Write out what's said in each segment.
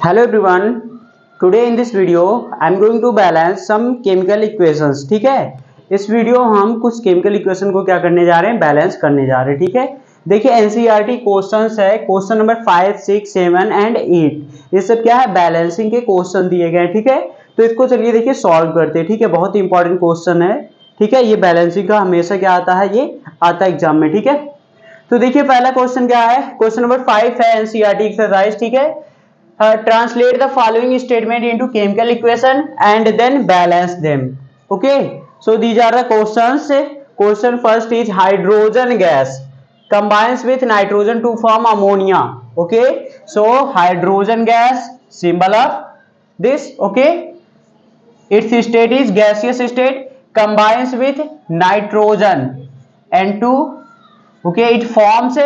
Hello everyone. Today in this video I am going to balance some chemical equations. ठीक है, इस video हम कुछ केमिकल इक्वेशन को क्या करने जा रहे हैं, बैलेंस करने जा रहे हैं. ठीक है, देखिए एनसीईआरटी क्वेश्चंस है, क्वेश्चन नंबर 5, 6, 7 एंड 8. ये सब क्या है, बैलेंसिंग के क्वेश्चन दिए गए हैं. ठीक है, तो इसको चलिए देखिए सॉल्व करते हैं. ठीक है, बहुत ही इंपॉर्टेंट क्वेश्चन है. ठीक है, ये बैलेंसिंग का हमेशा क्या आता है, ये आता है एग्जाम में. ठीक है, तो देखिए पहला क्वेश्चन क्या है, क्वेश्चन नंबर 5 है एनसीईआरटी एक्सरसाइज. ठीक है, translate the following statement into chemical equation and then balance them. Okay, so these are the questions. Question first is hydrogen gas combines with nitrogen to form ammonia. Okay, so hydrogen gas, symbol of this. Okay, its state is gaseous state, combines with nitrogen N2. Okay, it forms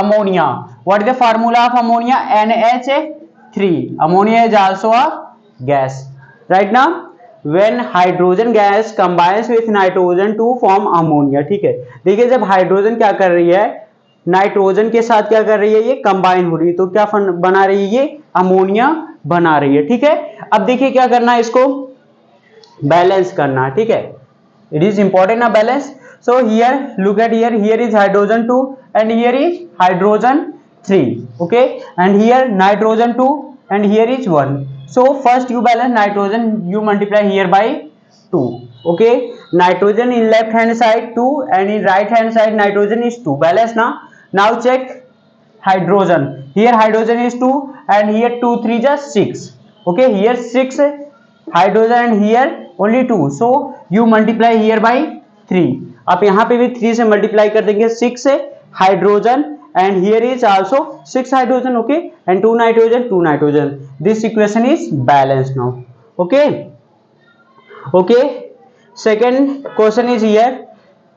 ammonia. What is the formula of ammonia? NH3. Ammonia is also a gas. Right now, when hydrogen gas combines with nitrogen to form ammonia. ठीक है, देखिए जब hydrogen क्या कर रही है, nitrogen के साथ क्या कर रही है, ये कंबाइन हो रही है, तो क्या बना रही है, ये अमोनिया बना रही है. ठीक है, अब देखिए क्या करना है, इसको बैलेंस करना. ठीक है, it is important na balance. So here look at here is hydrogen 2 and here is hydrogen 3. Okay, and here nitrogen 2 and here is 1. So first you balance nitrogen, you multiply here by 2. Okay, nitrogen in left hand side 2 and in right hand side nitrogen is 2. Balance now. Now check hydrogen. Here hydrogen is 2 and here 2 3 just 6. Okay, here 6 hydrogen and here only 2. So you multiply here by 3. आप यहाँ पे भी 3 से multiply कर देंगे, 6 hydrogen and here is also 6 hydrogen. Okay, and 2 nitrogen. This equation is balanced now. Okay, second question is here,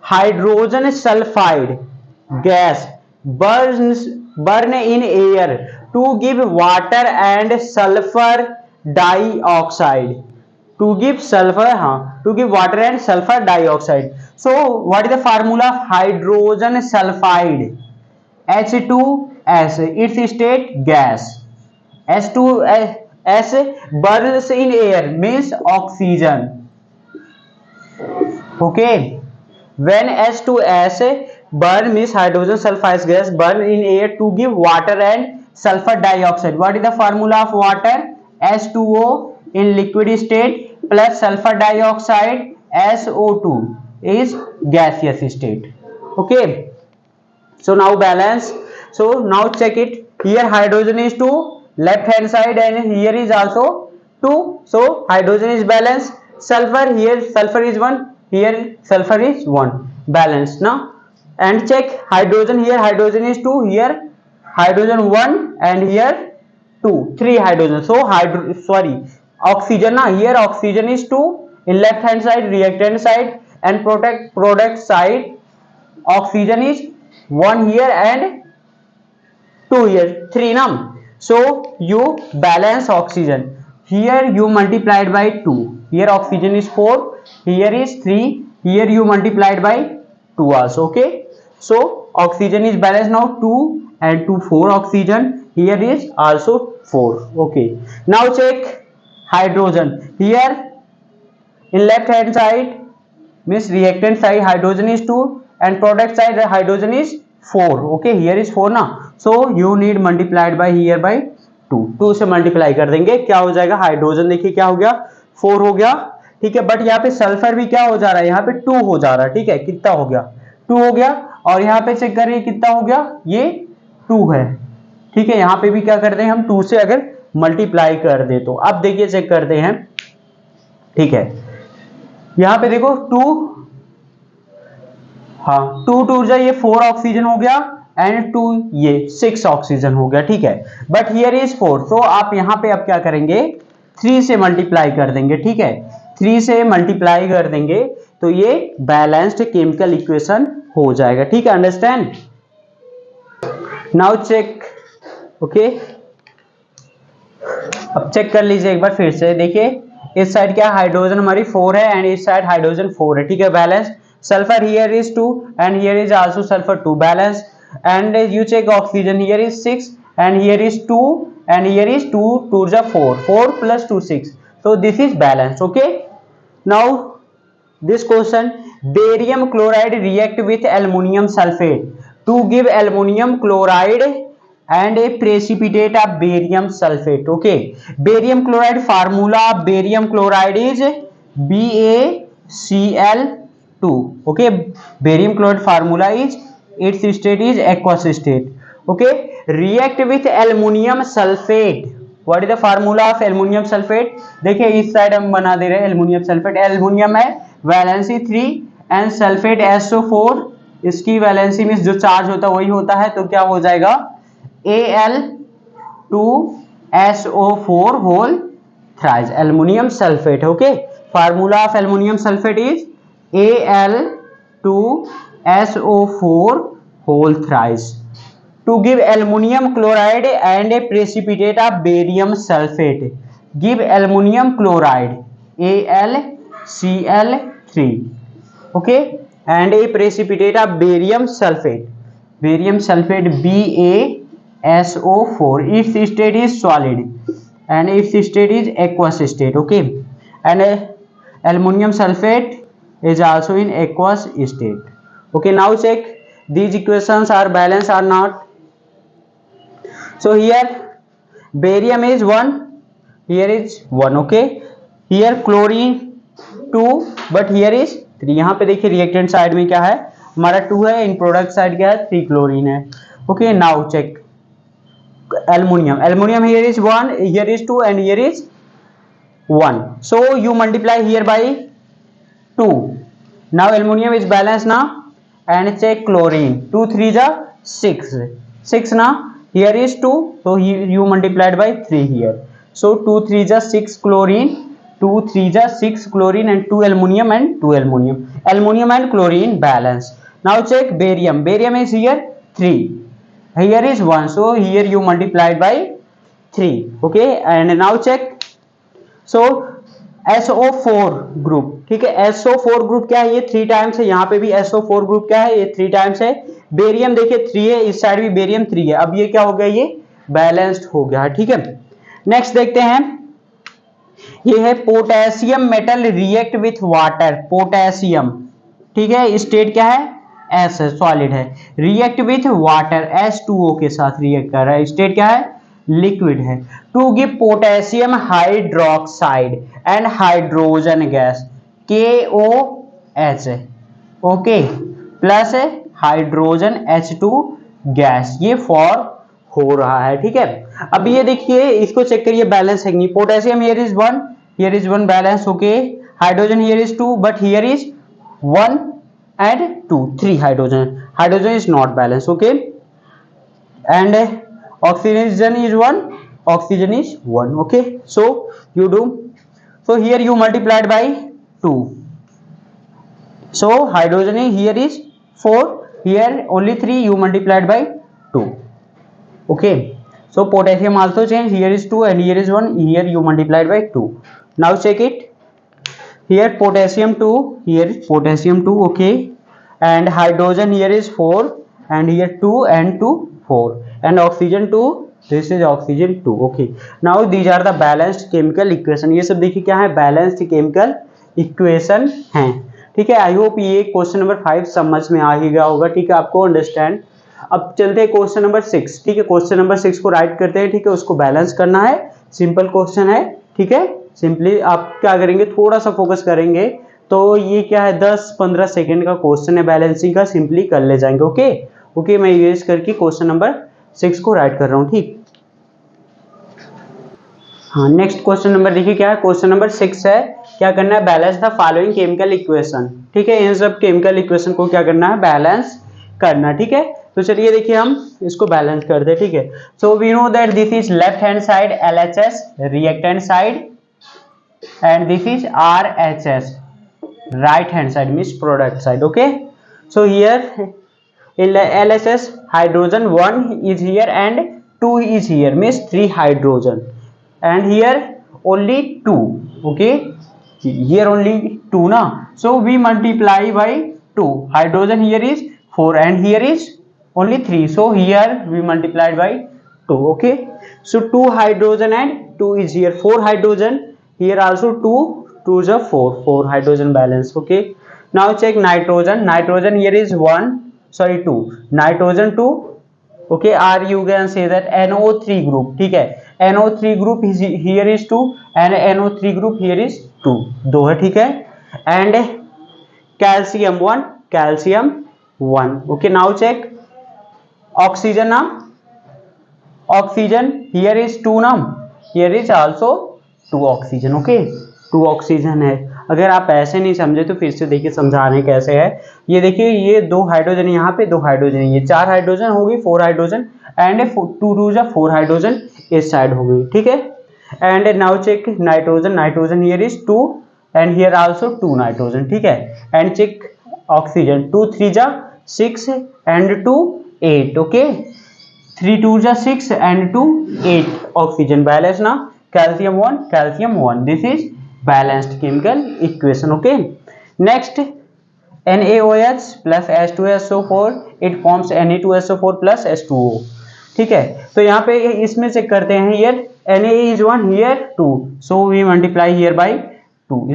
hydrogen sulfide gas burn in air to give water and sulfur dioxide. To give water and sulfur dioxide. So what is the formula of hydrogen sulfide? H2S. Its state gas. H2S burns in air means oxygen. Okay, when H2S burn means hydrogen sulfide gas burn in air to give water and sulfur dioxide. What is the formula of water? H2O in liquid state plus sulfur dioxide SO2 is gaseous state. Okay, so now balance. So now check it, here hydrogen is 2 left hand side and here is also 2. So hydrogen is balanced. Sulfur, here sulfur is 1, here sulfur is 1. Balanced now. And check hydrogen, here hydrogen is 2, here hydrogen 1 and here 2 3 hydrogen. So oxygen na, here oxygen is 2 in left hand side, reactant side and product side oxygen is 1 here and 2 here, 3 na. So you balance oxygen, here you multiplied by 2, here oxygen is 4, here is 3, here you multiplied by 2 also. Okay, so oxygen is balanced now, 2 and 2 4 oxygen, here is also 4. Okay, now check hydrogen, here in left hand side means reactant side hydrogen is 2 and product side hydrogen is 4. Okay, here is 4 ना, so you need multiplied by here by 2 से multiply कर देंगे, क्या हो जाएगा, hydrogen देखिए क्या हो गया, 4 हो गया. ठीक है, बट यहाँ पे सल्फर भी क्या हो जा रहा है, यहाँ पे 2 हो जा रहा है. ठीक है, कितना हो गया, 2 हो गया. और यहाँ पे चेक करिए कितना हो गया, ये 2 है. ठीक है, यहाँ पे भी क्या करते हैं हम, 2 से अगर मल्टीप्लाई कर दे तो. अब देखिए चेक करते हैं. ठीक है, यहाँ पे देखो 2 2 जाए, ये 4 ऑक्सीजन हो गया एंड 2 ये 6 ऑक्सीजन हो गया. ठीक है, बट हियर इज 4, तो आप यहाँ पे अब क्या करेंगे, 3 से मल्टीप्लाई कर देंगे. ठीक है, 3 से मल्टीप्लाई कर देंगे तो ये बैलेंस्ड केमिकल इक्वेशन हो जाएगा. ठीक है, अंडरस्टैंड. Now check. ओके, अब चेक कर लीजिए एक बार फिर से. देखिए इस साइड क्या हाइड्रोजन हमारी 4 है एंड इस साइड हाइड्रोजन 4 है. ठीक है, balance. sulfur here is 2 and here is also sulfur 2, balance. And you check oxygen, here is 6 and here is 2 and here is 2 2 is 4, 4 plus 2 6, so this is balanced. Okay, now this question, barium chloride react with aluminum sulfate to give aluminum chloride and a precipitate of barium sulfate. Okay, barium chloride formula of barium chloride is BaCl2. Okay, barium chloride formula is, its state is aqueous state. Okay, react with aluminum sulfate. What is the formula of aluminium sulphate? देखिए इस side हम बना दे रहे हैं aluminium sulphate, aluminium है valency 3 and sulphate SO4, इसकी valency में जो चार्ज होता है वही होता है, तो क्या हो जाएगा Al2SO4 whole thrice, aluminium sulphate. Okay, formula of aluminium sulphate is Al2SO4 whole thrice to give aluminum chloride and a precipitate of barium sulfate. Give aluminum chloride AlCl3, okay, and a precipitate of barium sulfate. Barium sulfate BaSO4. Its state is solid and its state is aqueous state. Okay, and aluminum sulfate is also in aqueous state. Okay, now check these equations are balanced or not. So here barium is 1, here is 1. Okay, here chlorine 2 but here is 3. यहाँ पे देखिए reactant side में क्या है हमारा 2 है, इन product side क्या है 3 क्लोरीन है. Okay, now check aluminium. Aluminium here is 1, here is 2 and here is 1, so you multiply here by 2. Now aluminum is balanced now, and check chlorine. 2 3 is 6 now. Here is 2, so you multiplied by 3 here, so 2 3 is 6 chlorine, 2 3 is 6 chlorine and 2 aluminum and 2 aluminum. Aluminum and chlorine balance. Now check barium. Barium is here 3, here is 1, so here you multiplied by 3. Okay, and now check, so SO4 group. ठीक है, SO4 group क्या है, ये 3 times है, यहाँ पे भी SO4 group क्या है, ये 3 टाइम्स है. बेरियम देखिए 3 है, इस साइड भी बेरियम 3 है, अब ये क्या हो गया, ये बैलेंस्ड हो गया. ठीक है, नेक्स्ट देखते हैं, ये है potassium metal react with water. Potassium, ठीक है, स्टेट क्या है S है, सॉलिड है, रिएक्ट विथ वाटर H2O के साथ रिएक्ट कर रहा है, स्टेट क्या है लिक्विड है. To give potassium hydroxide and hydrogen gas KOH. Okay, plus hydrogen H2 gas, ये फॉर हो रहा है. ठीक है, अब ये देखिए इसको चेक करिए बैलेंस है कि नहीं. Potassium here is 1, here is 1 balance. Okay, hydrogen here is 2 but here is 1 and 2, 3 hydrogen is not balanced. Okay, and oxygen is 1, oxygen is 1. Okay, so you do, so here you multiplied by 2, so hydrogen here is 4, here only 3, you multiplied by 2. Okay, so potassium also change, here is 2 and here is 1, here you multiplied by 2. Now check it, here potassium 2, here potassium 2. Okay, and hydrogen here is 4 and here 2 and 2 4 and oxygen 2, this is oxygen 2. Okay, now these are the balanced chemical equation. ये सब देखिए क्या है, balanced chemical equation हैं. ठीक है, I hope ये question number 5 समझ में आ ही गया होगा. ठीक है, आपको अंडरस्टैंड. अब चलते हैं क्वेश्चन नंबर 6. ठीक है, क्वेश्चन नंबर 6 को राइट करते हैं. ठीक है, उसको बैलेंस करना है, सिंपल क्वेश्चन है. ठीक है, सिंपली आप क्या करेंगे, थोड़ा सा फोकस करेंगे तो ये क्या है 10-15 सेकेंड का क्वेश्चन है, बैलेंसिंग का, सिंपली कर ले जाएंगे. ओके ओके, मैं यूज करके क्वेश्चन नंबर 6 को राइट कर रहा हूँ. ठीक, हाँ, नेक्स्ट क्वेश्चन नंबर देखिए क्या है, क्वेश्चन नंबर 6 है. क्या करना है, balance the following chemical equation. ठीक है, इन सब केमिकल इक्वेशन को क्या करना है, बैलेंस करना. ठीक है, तो चलिए देखिए हम इसको बैलेंस करते हैं. ठीक है, so we know that this is left hand side LHS reactant side and this is RHS right hand side, means product side. Okay, so here in LHS hydrogen 1 is here and 2 is here, means 3 hydrogen, and here only 2. Okay, here only 2 na, so we multiply by 2. Hydrogen here is 4 and here is only 3, so here we multiplied by 2. Okay, so 2 hydrogen and 2 is here, 4 hydrogen here also, 2 is a 4 hydrogen balance. Okay, now check nitrogen. Nitrogen here is 1, sorry 2, nitrogen 2. Okay, or you can say that NO3 group. ठीक है, NO3 group is here is 2 and NO3 group here is 2, 2 है. ठीक है, and calcium 1, calcium 1. Okay, now check oxygen. Now oxygen here is 2 now, here is also 2 oxygen. Okay, 2 oxygen है. अगर आप ऐसे नहीं समझे तो फिर से देखिए समझा रहे हैं कैसे है. ये देखिए, ये 2 हाइड्रोजन यहाँ पे, 2 हाइड्रोजन, ये 4 हाइड्रोजन हो गई, 4 हाइड्रोजन एंड 2 जा 4 हाइड्रोजन इस साइड हो गई. ठीक है, and now check nitrogen. Nitrogen here is 2 and here also 2 nitrogen. ठीक है, एंड चेक ऑक्सीजन. 2 3 जा 6 एंड 2 8. ओके, 3 2 जा 6 and 2 8 oxygen balance. Now calcium 1, calcium 1. This is balanced chemical equation. Okay, next NaOH plus H2SO4 it forms Na2SO4 plus H2O. ठीक है, तो यहाँ पे इसमें चेक करते हैं. Here Na is 1, here 2, so we multiply here by 2.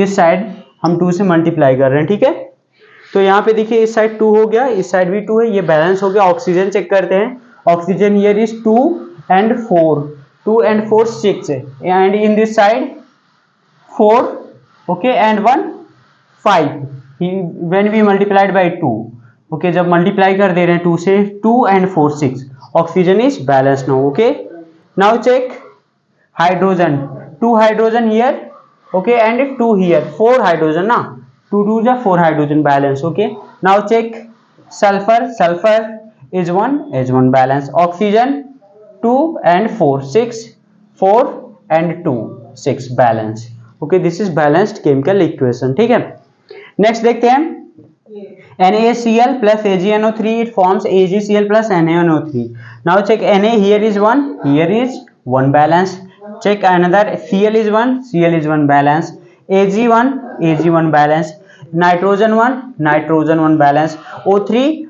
इस side हम 2 से मल्टीप्लाई कर रहे हैं. ठीक है, तो यहाँ पे देखिए इस साइड 2 हो गया, इस साइड भी 2 है, ये बैलेंस हो गया. ऑक्सीजन चेक करते हैं. Oxygen here is 2 and 4, 2 and 4 6 and in this side 4. okay, and 1 5 when we multiplied by 2. okay, जब मल्टीप्लाई कर दे रहे हैं 2 से, 2 and 4 6, oxygen is balance now. Okay, now check hydrogen. 2 hydrogen here, okay, and 2 here, 4 hydrogen ना, 2 2 जा 4 hydrogen balance. Okay, now check sulphur. Sulphur is 1 balance. Oxygen 2 and 4 6, 4 and 2 6 balance. Okay, this is balanced chemical equation. ठीक है, next देखते हैं NaCl plus AgNO3 it forms AgCl plus NaNO3. now check Na here is 1, here is 1 balance. check another Cl is 1, Cl is 1 balance. Ag1 balance. nitrogen 1, nitrogen 1 balance. O3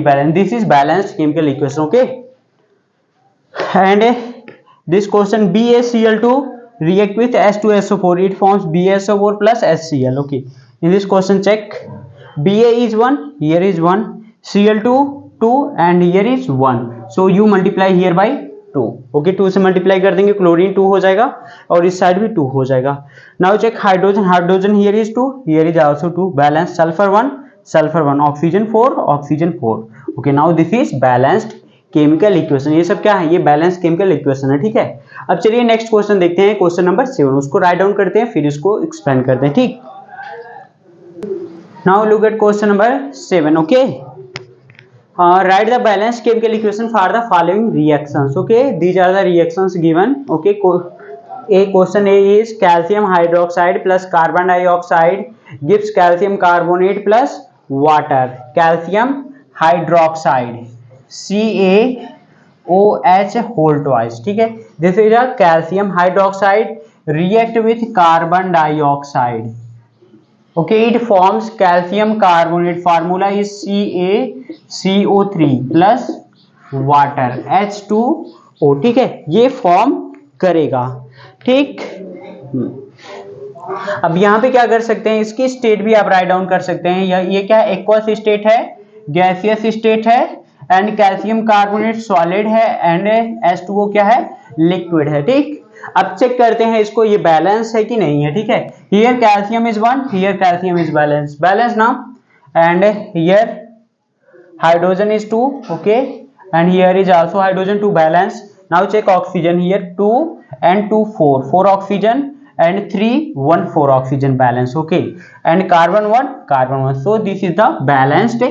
balance. This is balanced chemical equation. Okay, and this question BaCl2 react with H2SO4 it forms BaSO4 plus HCl. okay, in this question check Ba is 1, here is 1, Cl2 2 and here is 1, so you multiply here by 2. okay, 2 से multiply कर देंगे, chlorine 2 हो जाएगा और इस side भी 2 हो जाएगा. Now check hydrogen. Hydrogen here is 2, here is also 2 balance. Sulphur 1, sulphur 1, oxygen 4, oxygen 4. Okay, now this is balanced chemical equation. ये सब क्या है, ये बैलेंस केमिकल इक्वेशन है. ठीक है, अब चलिए नेक्स्ट क्वेश्चन देखते हैं, क्वेश्चन नंबर 7. उसको राइट डाउन करते हैं, फिर इसको एक्सप्लेन करते हैं. ठीक, now look at question number 7. Okay, write the balanced chemical equation for the following reactions. okay, these are the reactions given. okay, question A is calcium hydroxide plus carbon dioxide gives calcium carbonate plus water. calcium hydroxide CaOH whole twice. ठीक है, this is a calcium hydroxide react with carbon dioxide. okay, it forms calcium carbonate. formula is CaCO3 plus water H2O. ठीक है, ये form करेगा. ठीक, अब यहाँ पे क्या कर सकते हैं, इसकी स्टेट भी आप राइट डाउन कर सकते हैं. ये क्या है, एक्वस स्टेट है, गैसियस स्टेट है, एंड कैल्शियम कार्बोनेट सॉलिड है, एंड H2O क्या है, लिक्विड है. ठीक, अब चेक करते हैं इसको, ये बैलेंस है कि नहीं है. ठीक है, here calcium is 1, here calcium is balance, balance now, and here hydrogen is 2. Okay, and here is also hydrogen 2 balance. Now check oxygen. Here 2 and 2 4 oxygen and 3 1 4 oxygen balance. okay, and carbon 1. so this is the balanced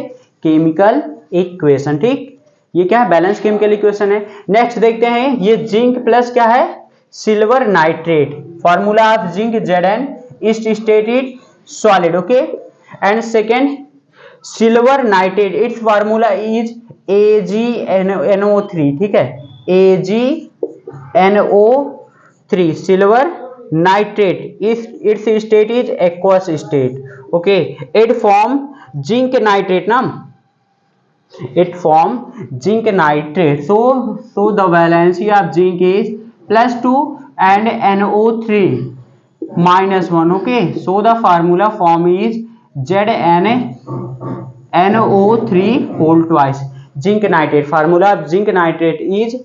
chemical equation. ठीक, ये क्या है, balance chemical equation है. Next देखते हैं, ये zinc plus क्या है, silver nitrate. Formula of zinc Zn is stated solid. okay, and second silver nitrate, it's formula is AgNO3. ठीक है, AgNO3 silver nitrate, it's state is aqueous state. Okay, it form zinc nitrate ना, it form zinc nitrate. So the valency of zinc is +2 and NO3 -1. Okay, so the formula form is ZnNO3 whole twice. Zinc nitrate, formula of zinc nitrate is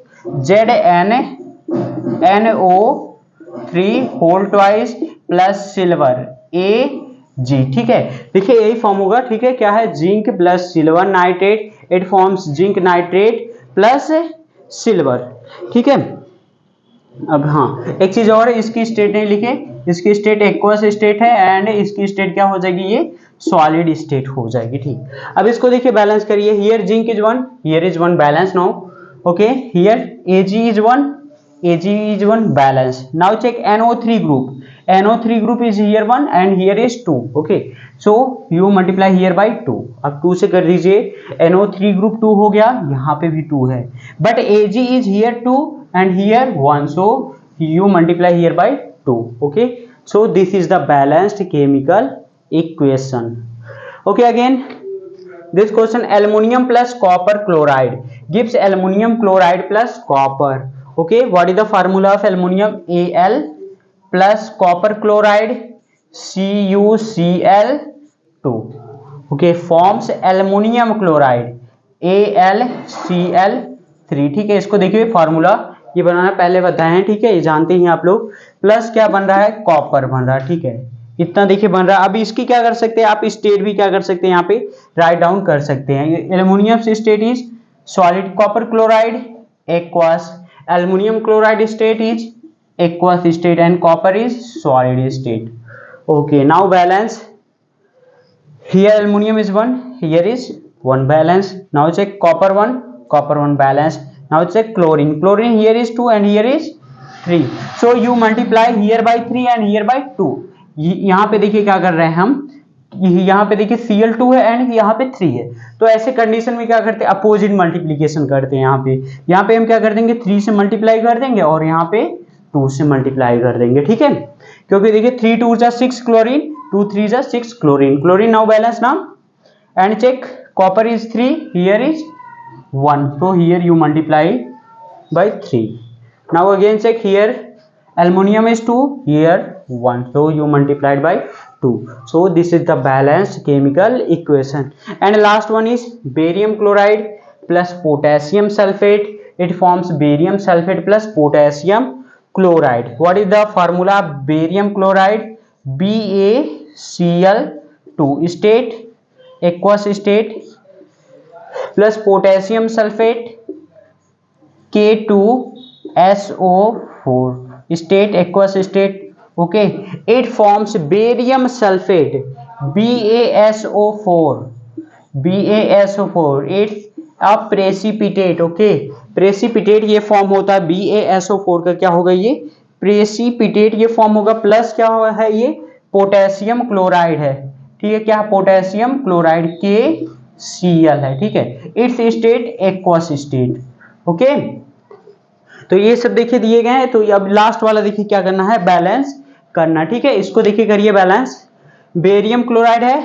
ZnNO3 whole twice plus silver Ag। ठीक है, देखिए यही form होगा। ठीक है, क्या है, zinc plus silver nitrate, it forms zinc nitrate plus silver. ठीक है, अब हाँ एक चीज और, इसकी स्टेट नहीं लिखे, इसकी स्टेट एक्वस स्टेट है एंड इसकी स्टेट क्या हो जाएगी, ये सॉलिड स्टेट हो जाएगी। ठीक, अब इसको देखिए बैलेंस करिए। Here zinc is 1, here is 1 balance now. Okay, here Ag is 1, Ag is 1 balance. Now check NO3 group. NO3 group is here 1 and here is 2. Okay, so you multiply here by 2. अब 2 से कर दीजिए, NO3 group 2 हो गया, यहाँ पे भी 2 है, but Ag is here 2 and here 1, so you multiply here by 2. Okay, so this is the balanced chemical equation. Okay, again this question, aluminum plus copper chloride gives aluminum chloride plus copper. Okay, what is the formula of aluminum? Al plus copper chloride CuCl2. Okay, forms aluminum chloride AlCl3। ठीक है, इसको देखिए formula ये बनाना पहले बताए हैं। ठीक है, ये जानते हैं आप लोग। प्लस क्या बन रहा है, कॉपर बन रहा है। ठीक है, इतना देखिए बन रहा है। अब इसकी क्या कर सकते हैं आप, स्टेट भी क्या कर सकते हैं यहाँ पे राइट डाउन कर सकते हैं। Aluminium state is solid, copper chloride aqueous, aluminium chloride state is aqueous state and copper is solid state. Okay, now balance. Here aluminum is 1, here is 1 balance. Now check copper 1, copper 1 balance. Now check chlorine, chlorine here is 2 and here is 3. So you multiply here by 3 and here by 2. यहाँ पे देखिए क्या कर रहे हैं हम, यहाँ पे देखिए Cl2 है एंड यहाँ पे 3 है, तो ऐसे कंडीशन में क्या करते हैं, अपोजिट मल्टीप्लीकेशन करते हैं। यहाँ पे हम क्या कर देंगे, 3 से मल्टीप्लाई कर देंगे और यहाँ पे 2 से मल्टीप्लाई कर देंगे। ठीक है, क्योंकि देखिए 3 2 जा 6 क्लोरीन, 2 3 जा 6 chlorine, chlorine now balance now and check copper is 3, here is 1, so here you multiply by 3. Now again check, here aluminum is 2, here 1, so you multiplied by 2. So this is the balanced chemical equation. And last one is barium chloride plus potassium sulfate, it forms barium sulfate plus potassium chloride. What is the formula of barium chloride? BaCl2 state, aqueous state, plus potassium sulfate K2SO4 state, aqueous state. Okay, it forms barium sulfate BaSO4, it's a precipitate. Okay, precipitate ये form होता है BaSO4 का, क्या होगा ये precipitate ये form होगा, plus क्या है ये पोटेशियम क्लोराइड है। ठीक है, क्या पोटेशियम क्लोराइड KCl है। ठीक है, it's state aqueous state. Okay, तो ये सब देखिए दिए गए हैं। तो अब लास्ट वाला देखिए क्या करना है, बैलेंस करना। ठीक है, इसको देखिए करिए बैलेंस। बेरियम क्लोराइड है,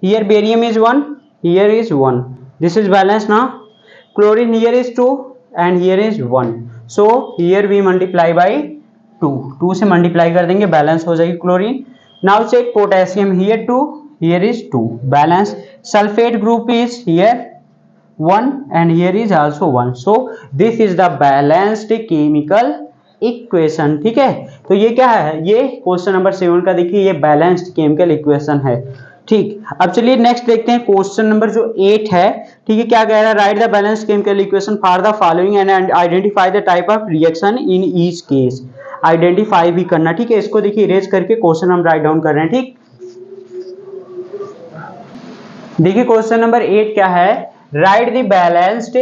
here barium is 1, here is 1, this is balance ना। Chlorine here is 2 and here is 1, so here we multiply by 2, 2 से मल्टीप्लाई कर देंगे, बैलेंस हो जाएगी chlorine. Now check potassium, here 2, here is 2, balance. Sulphate group is here 1 and here is also 1, so this is the balanced chemical equation। ठीक है, तो ये क्या है, ये क्वेश्चन नंबर 7 का देखिए ये बैलेंस्ड केमिकल इक्वेशन है। ठीक, अब चलिए नेक्स्ट देखते हैं क्वेश्चन नंबर जो 8 है। ठीक है, क्या कह रहा है, right the balanced chemical equation for the following and identify the type of reaction in each case. Identify भी करना। ठीक है, इसको देखिए इरेज करके क्वेश्चन हम राइट डाउन कर रहे हैं। ठीक, देखिए क्वेश्चन नंबर 8 क्या है, right the balanced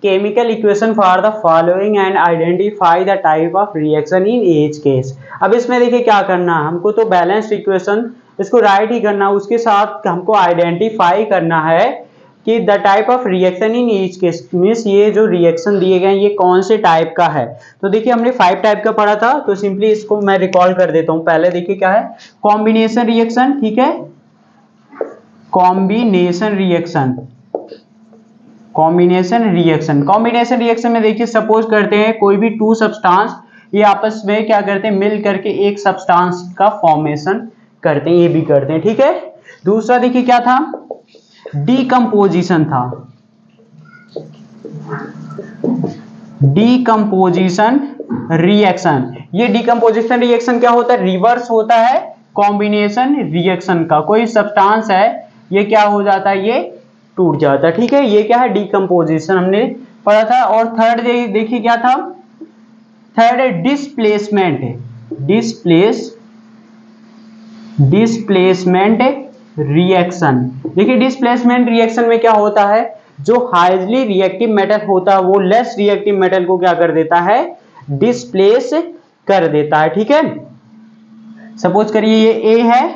chemical equation for the following and identify the type of reaction in each case. अब इसमें देखिए क्या करना है, हमको तो बैलेंस्ड इक्वेशन इसको राइट ही करना, उसके साथ हमको आइडेंटिफाई करना है कि the type of reaction in each case, means ये जो रिएक्शन दिए गए ये कौन से टाइप का है। तो देखिए हमने 5 टाइप का पढ़ा था, तो सिंपली इसको मैं रिकॉल कर देता हूं। पहले देखिए क्या है, कॉम्बिनेशन रिएक्शन। ठीक है, combination reaction, combination reaction. Combination reaction में देखिए सपोज करते हैं कोई भी टू सब्सटेंस ये आपस में क्या करते हैं, मिल करके एक सब्सटेंस का फॉर्मेशन करते हैं, ये भी करते हैं, ठीक है। दूसरा देखिए क्या था, डीकंपोजिशन था। डीकंपोजिशन रिएक्शन, ये डीकंपोजिशन रिएक्शन क्या होता है, रिवर्स होता है कॉम्बिनेशन रिएक्शन का। कोई सब्सटेंस है ये क्या हो जाता है, ये टूट जाता है, ठीक है। ये क्या है, डीकंपोजिशन हमने पढ़ा था। और थर्ड देखिए क्या था, थर्ड है डिस्प्लेसमेंट। Displacement reaction. देखिए डिस्प्लेसमेंट रिएक्शन में क्या होता है, जो हाईली रिएक्टिव मेटल होता है वो लेस रिएक्टिव मेटल को क्या कर देता है, डिस्प्लेस कर देता है, ठीक है। सपोज करिए ये ए है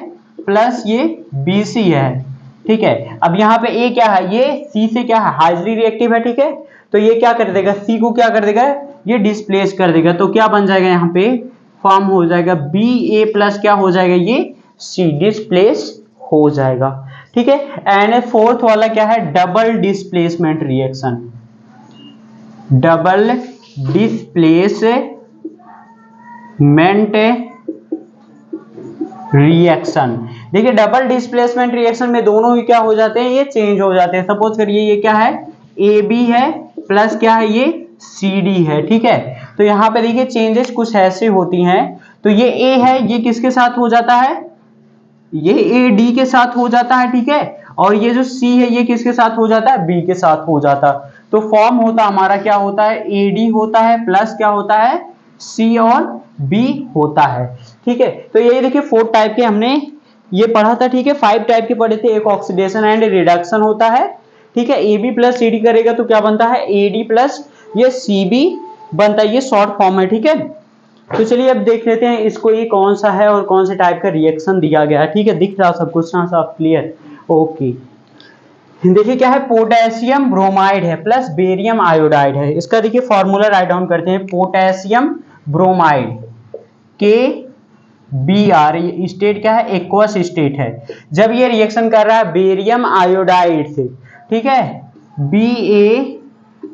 प्लस ये बी सी है, ठीक है। अब यहाँ पे ए क्या है, ये सी से क्या है, हाईली रिएक्टिव है, ठीक है। तो ये क्या कर देगा, सी को क्या कर देगा, ये डिस्प्लेस कर देगा। तो क्या बन जाएगा, यहाँ पे फॉर्म हो जाएगा बी ए प्लस क्या हो जाएगा, ये सी डिस्प्लेस हो जाएगा, ठीक है। एंड फोर्थ वाला क्या है, double displacement reaction. Double displacement reaction. देखिए डबल डिस्प्लेसमेंट रिएक्शन में दोनों ही क्या हो जाते हैं, ये चेंज हो जाते हैं। सपोज करिए ये क्या है, ए बी है प्लस क्या है, ये सी डी है, ठीक है। तो यहाँ पे देखिए चेंजेस कुछ ऐसे होती हैं। तो ये ए है, ये किसके साथ हो जाता है, ये ए डी के साथ हो जाता है, ठीक है। और ये जो सी है ये किसके साथ हो जाता है, बी के साथ हो जाता है। तो फॉर्म होता हमारा क्या होता है, ए डी होता है प्लस क्या होता है, सी और बी होता है, ठीक है। तो ये देखिए 4 टाइप के हमने ये पढ़ा था, ठीक है। 5 टाइप के पढ़े थे। एक ऑक्सीडेशन एंड रिडक्शन होता है, ठीक है। A B plus C D करेगा तो क्या बनता है, ए डी प्लस ये सी बी बनता है, ये शॉर्ट फॉर्म है, ठीक है। तो चलिए अब देख लेते हैं इसको, ये कौन सा है और कौन से टाइप का रिएक्शन दिया गया है, ठीक है। दिख रहा सब कुछ ना, सब क्लियर, ओके। देखिए क्या है, पोटेशियम ब्रोमाइड है प्लस बेरियम आयोडाइड है। इसका देखिए फॉर्मूला राइट डाउन करते हैं, पोटेशियम ब्रोमाइड के बी आर, स्टेट क्या है, एक्वस स्टेट है। जब ये रिएक्शन कर रहा है बेरियम आयोडाइड से, ठीक है, B A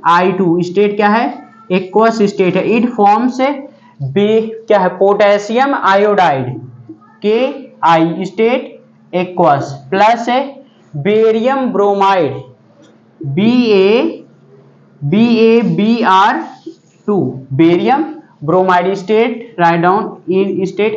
I two, state क्या है, एक्वस स्टेट है। इट फॉर्म्स क्या है, potassium iodide K I, state aqueous, plus barium bromide B A B R two, barium bromide state write down in state,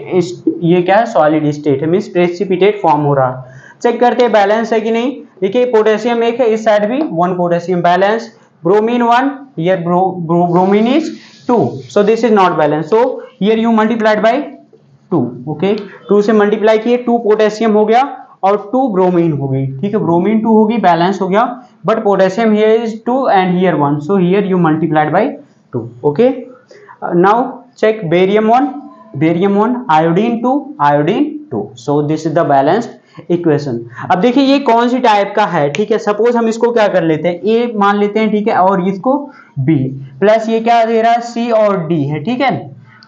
ये क्या है, सॉलिड स्टेट है, means precipitate form हो रहा है। चेक करते हैं बैलेंस है कि नहीं। देखिए पोटेशियम एक है, इस साइड भी 1 potassium, balance. Bromine 1, here bromine is 2, so this is not balanced, so here you multiplied by 2, okay। 2 से मल्टीप्लाई किए, 2 पोटेशियम हो गया और 2 ब्रोमीन हो गई, ठीक है। ब्रोमीन 2 होगी, बैलेंस हो गया, but potassium here is 2 and here 1, so here you multiplied by 2, okay। Now check barium 1, iodine 2, so this is the balanced equation. अब देखिए ये कौन सी टाइप का है, ठीक है। सपोज हम इसको क्या कर लेते हैं, ए मान लेते हैं, ठीक है, और इसको बी, प्लस ये क्या दे रहा है, सी और डी है, ठीक है।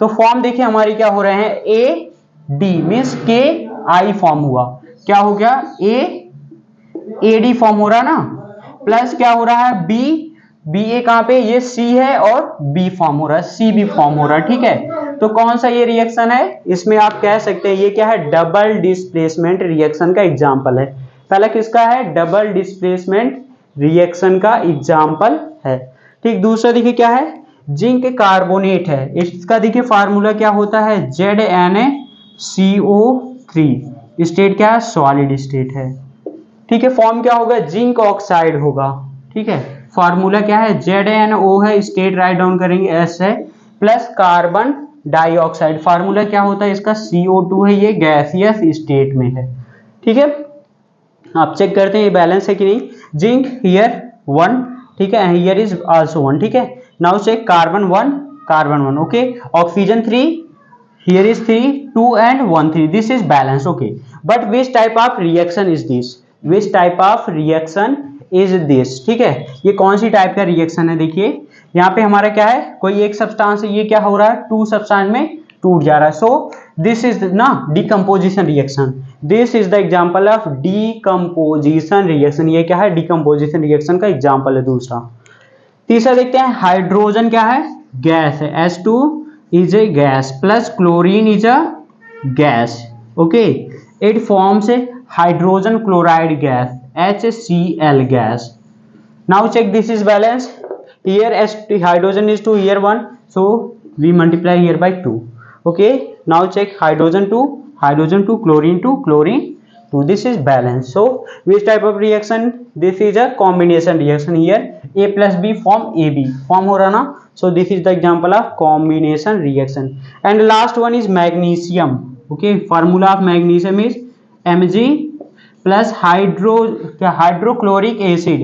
तो फॉर्म देखिए हमारी क्या हो रहे हैं, ए डी मीन्स के आई फॉर्म हुआ, क्या हो गया, ए डी फॉर्म हो रहा ना, प्लस क्या हो रहा है, बी ए कहां पे, ये सी है और बी फॉर्म हो रहा है, सी बी फॉर्म हो रहा है, ठीक है। तो कौन सा ये रिएक्शन है, इसमें आप कह सकते हैं ये क्या है, डबल डिस्प्लेसमेंट रिएक्शन का एग्जांपल है। पहला किसका है, डबल डिस्प्लेसमेंट रिएक्शन का एग्जांपल है, ठीक। दूसरा देखिए क्या है, जिंक कार्बोनेट है। इसका देखिए फार्मूला क्या होता है, ZnCO3, स्टेट क्या है, सॉलिड स्टेट है, ठीक है। फॉर्म क्या होगा, जिंक ऑक्साइड होगा, ठीक है। फार्मूला क्या है, ZnO है, स्टेट राइट डाउन करेंगे S है, प्लस कार्बन डाइऑक्साइड, फार्मूला क्या होता है इसका, CO2 है, ये गैसियस स्टेट में है, ठीक है। आप चेक करते हैं ये बैलेंस है कि नहीं। जिंक हियर 1, ठीक है, हियर इज आल्सो 1, ठीक है। Now check carbon 1, okay. Oxygen 3, here is 3, 2 and 1 3, this is balance, okay. But which type of reaction is this, which type of reaction is this, ठीक है। ये कौन सी टाइप का reaction है, देखिए यहाँ पे हमारा क्या है, कोई एक सब्सटेंस है, ये क्या हो रहा है, 2 सब्सटेंस में टूट जा रहा है, सो दिस इज ना decomposition reaction, this is the example of decomposition reaction, ये क्या है, डिकम्पोजिशन रिएक्शन का एग्जाम्पल है दूसरा। तीसरा देखते हैं, हाइड्रोजन क्या है, गैस है, H2 is a gas plus chlorine is a gas, okay, it forms a hydrogen chloride gas HCl gas. Now check this is balance, here hydrogen is 2, here 1, so we multiply here by 2, okay, now check hydrogen 2, chlorine 2, chlorine 2, this is balance. So which type of reaction, this is a combination reaction, here A plus B form AB form हो रहा ना, so this is the example of combination reaction. And last one is magnesium, okay, formula of magnesium is Mg plus hydrochloric acid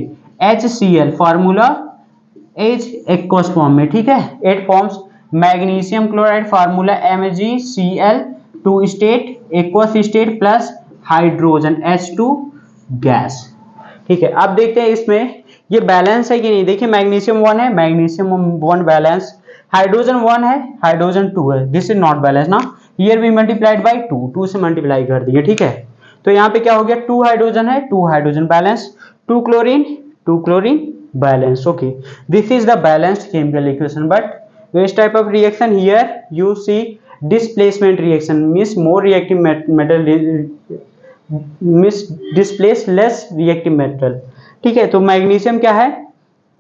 HCl, formula H aqueous form में, ठीक है, it forms magnesium chloride, formula MgCl, 2 state aqueous state plus hydrogen H2 gas, ठीक है। अब देखते हैं इसमें ये बैलेंस है कि नहीं। देखिए मैग्नीशियम 1 है, मैग्नीशियम 1 बैलेंस, हाइड्रोजन 1 है, हाइड्रोजन 2 है, दिस इज नॉट बैलेंस ना, हियर वी मल्टीप्लाइड बाय 2 से मल्टीप्लाई कर दिए, ठीक है। तो यहाँ पे क्या हो गया, 2 हाइड्रोजन है, 2 hydrogen balance, 2 chlorine balance, okay, this is the balanced chemical equation. But which type of reaction, here you see displacement reaction, means more reactive metal means displace less reactive metal, ठीक है। तो magnesium क्या है,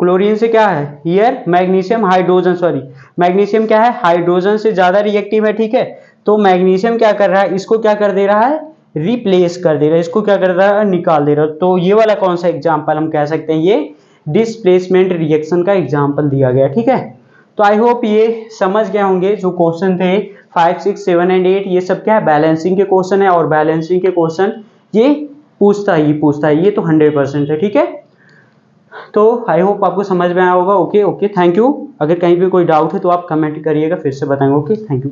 chlorine से क्या है, here magnesium hydrogen, sorry magnesium क्या है, हाइड्रोजन से ज्यादा रिएक्टिव है, ठीक है। तो मैग्नीशियम क्या कर रहा है, इसको क्या कर दे रहा है, रिप्लेस कर दे रहा है, इसको क्या कर रहा है, निकाल दे रहा है। तो ये वाला कौन सा एग्जाम्पल हम कह सकते हैं, ये डिस्प्लेसमेंट रिएक्शन का एग्जाम्पल दिया गया, ठीक है। तो आई होप ये समझ गए होंगे, जो क्वेश्चन थे 5, 6, 7 एंड 8 ये सब क्या है, बैलेंसिंग के क्वेश्चन है, और बैलेंसिंग के क्वेश्चन ये पूछता है, ये तो 100% है, ठीक है। तो आई होप आपको समझ में आया होगा, ओके, थैंक यू। अगर कहीं भी कोई डाउट है तो आप कमेंट करिएगा, फिर से बताएंगे, ओके, थैंक यू।